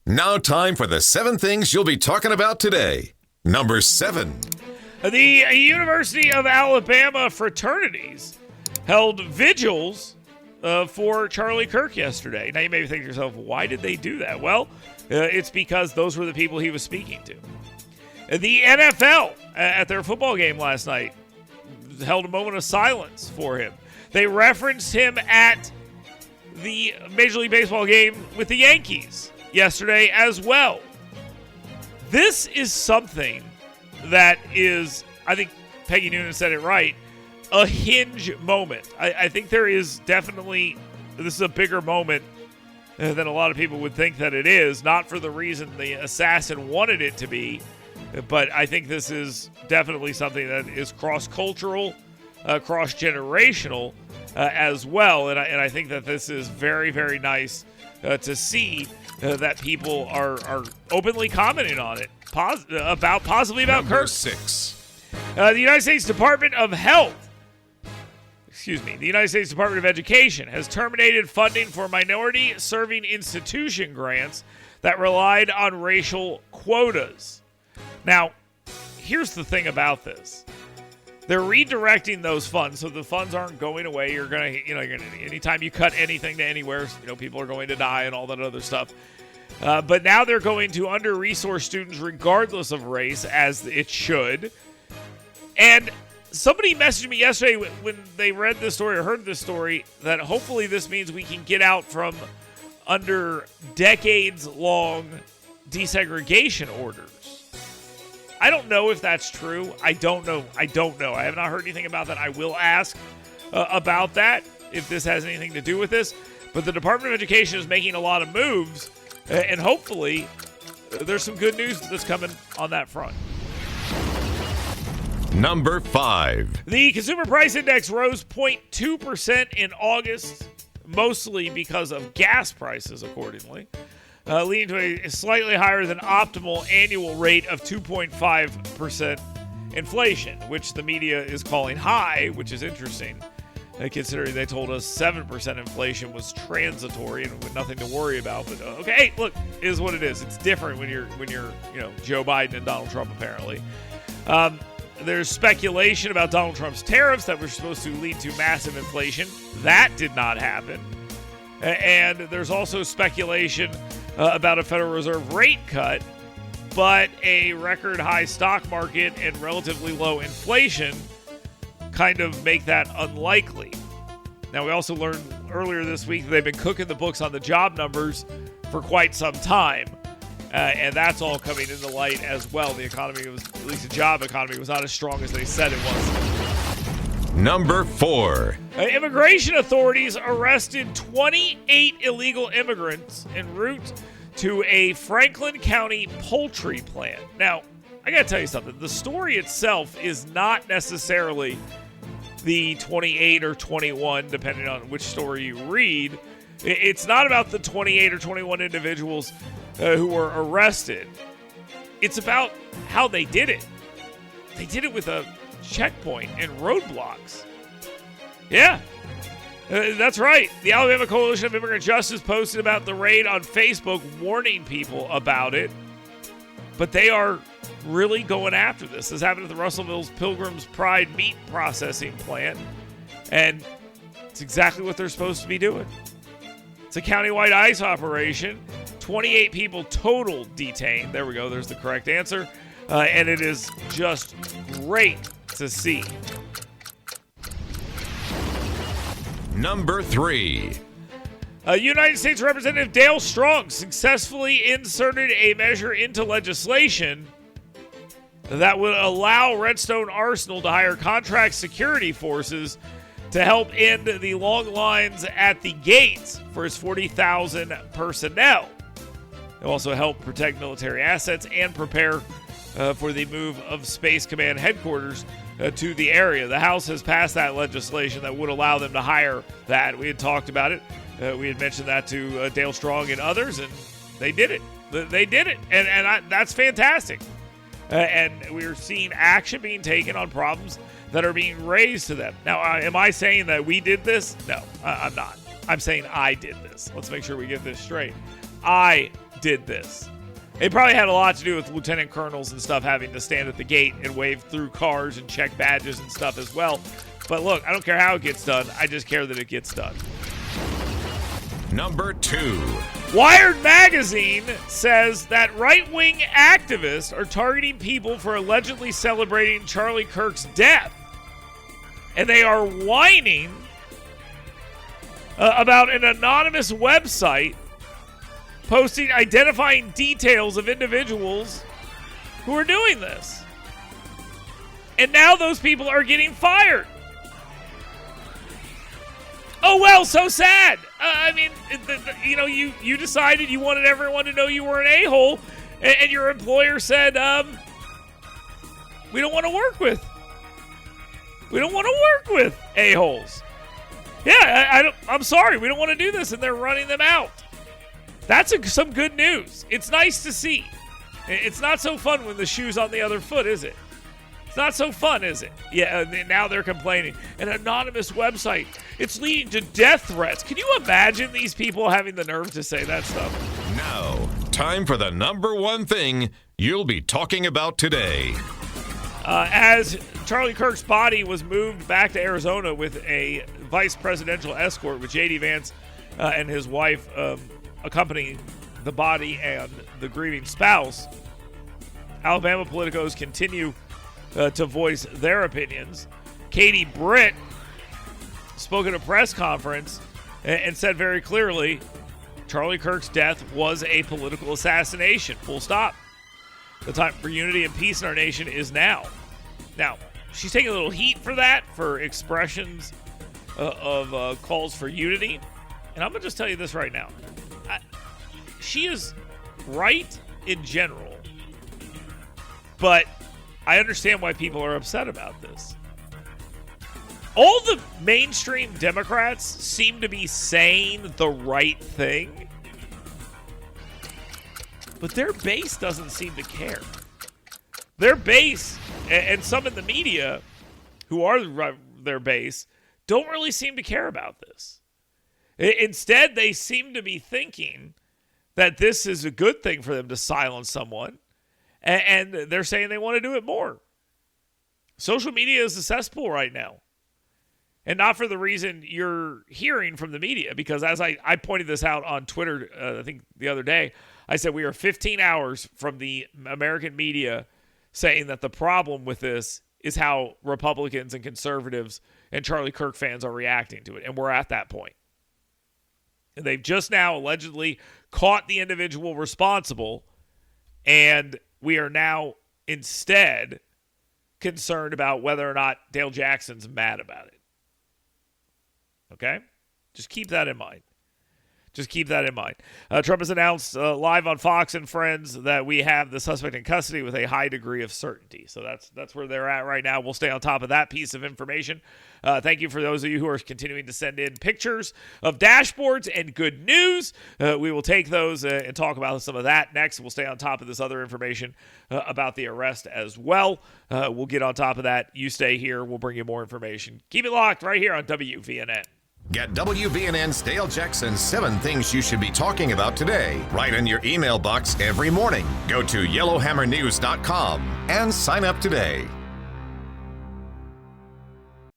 Now time for the 7 things you'll be talking about today. Number 7. The University of Alabama fraternities held vigils for Charlie Kirk yesterday. Now you may be thinking to yourself, why did they do that? Well, it's because those were the people he was speaking to. The NFL at their football game last night held a moment of silence for him. They referenced him at the Major League Baseball game with the Yankees yesterday as well. This is something that is, I think Peggy Noonan said it right, a hinge moment. I think there is definitely, this is a bigger moment than a lot of people would think that it is, not for the reason the assassin wanted it to be, but I think this is definitely something that is cross-cultural, cross-generational as well, and I think that this is very, very nice to see that people are openly commenting on it, positively about Number Kirk. 6. The United States Department of Education has terminated funding for minority-serving institution grants that relied on racial quotas. Now, here's the thing about this. They're redirecting those funds, so the funds aren't going away. You're gonna, anytime you cut anything to anywhere, people are going to die and all that other stuff. But now they're going to under-resourced students regardless of race, as it should. And somebody messaged me yesterday when they read this story or heard this story that hopefully this means we can get out from under decades-long desegregation orders. I don't know if that's true. I don't know. I have not heard anything about that. I will ask about that if this has anything to do with this. But the Department of Education is making a lot of moves, and hopefully there's some good news that's coming on that front. Number 5. The Consumer Price Index rose 0.2% in August, mostly because of gas prices, accordingly, leading to a slightly higher than optimal annual rate of 2.5% inflation, which the media is calling high, which is interesting, considering they told us 7% inflation was transitory and with nothing to worry about. But okay, look, it is what it is. It's different when you're Joe Biden and Donald Trump, apparently. There's speculation about Donald Trump's tariffs that were supposed to lead to massive inflation. That did not happen. And there's also speculation about a Federal Reserve rate cut, but a record high stock market and relatively low inflation kind of make that unlikely. Now, we also learned earlier this week that they've been cooking the books on the job numbers for quite some time. And that's all coming into light as well. The economy was, at least the job economy, was not as strong as they said it was. Number 4. Immigration authorities arrested 28 illegal immigrants en route to a Franklin County poultry plant. Now, I got to tell you something. The story itself is not necessarily the 28 or 21, depending on which story you read. It's not about the 28 or 21 individuals who were arrested. It's about how they did it. They did it with a checkpoint and roadblocks. Yeah, that's right. The Alabama Coalition of Immigrant Justice posted about the raid on Facebook, warning people about it. But they are really going after this. This happened at the Russellville's Pilgrim's Pride meat processing plant. And it's exactly what they're supposed to be doing. It's a countywide ICE operation. 28 people total detained. There we go. There's the correct answer. And it is just great to see. Number 3. United States Representative Dale Strong successfully inserted a measure into legislation that would allow Redstone Arsenal to hire contract security forces to help end the long lines at the gates for its 40,000 personnel. It'll also help protect military assets and prepare for the move of Space Command headquarters to the area. The House has passed that legislation that would allow them to hire that. We had talked about it. We had mentioned that to Dale Strong and others, and they did it. They did it, and that's fantastic. And we're seeing action being taken on problems that are being raised to them. Now, am I saying that we did this? No, I'm not. I'm saying I did this. Let's make sure we get this straight. I did this. It probably had a lot to do with lieutenant colonels and stuff having to stand at the gate and wave through cars and check badges and stuff as well. But look, I don't care how it gets done. I just care that it gets done. Number 2. Wired magazine says that right-wing activists are targeting people for allegedly celebrating Charlie Kirk's death. And they are whining about an anonymous website posting identifying details of individuals who are doing this. And now those people are getting fired. Oh, well, so sad. You decided you wanted everyone to know you were an a-hole, and your employer said, we don't want to work with a-holes. Yeah, I'm sorry, we don't want to do this, and they're running them out. That's some good news. It's nice to see. It's not so fun when the shoe's on the other foot, is it? It's not so fun, is it? Yeah, now they're complaining. An anonymous website. It's leading to death threats. Can you imagine these people having the nerve to say that stuff? Now, time for the number 1 thing you'll be talking about today. As Charlie Kirk's body was moved back to Arizona with a vice presidential escort with J.D. Vance and his wife accompanying the body and the grieving spouse, Alabama politicos continue to voice their opinions. Katie Britt spoke at a press conference and said very clearly, Charlie Kirk's death was a political assassination. Full stop. The time for unity and peace in our nation is now. Now, she's taking a little heat for that, for expressions of calls for unity. And I'm going to just tell you this right now. She is right in general, but I understand why people are upset about this. All the mainstream Democrats seem to be saying the right thing, but their base doesn't seem to care. Their base, and some in the media who are their base, don't really seem to care about this. Instead, they seem to be thinking that this is a good thing for them to silence someone, and they're saying they want to do it more. Social media is a cesspool right now. And not for the reason you're hearing from the media, because as I pointed this out on Twitter, I think the other day, I said we are 15 hours from the American media saying that the problem with this is how Republicans and conservatives and Charlie Kirk fans are reacting to it. And we're at that point. And they've just now allegedly caught the individual responsible, and we are now instead concerned about whether or not Dale Jackson's mad about it. Okay? Just keep that in mind. Trump has announced live on Fox and Friends that we have the suspect in custody with a high degree of certainty. So that's where they're at right now. We'll stay on top of that piece of information. Thank you for those of you who are continuing to send in pictures of dashboards and good news. We will take those and talk about some of that next. We'll stay on top of this other information about the arrest as well. We'll get on top of that. You stay here. We'll bring you more information. Keep it locked right here on WVNN. Get WVNN's Dale Jackson's 7 Things You Should Be Talking About Today right in your email box every morning. Go to yellowhammernews.com and sign up today.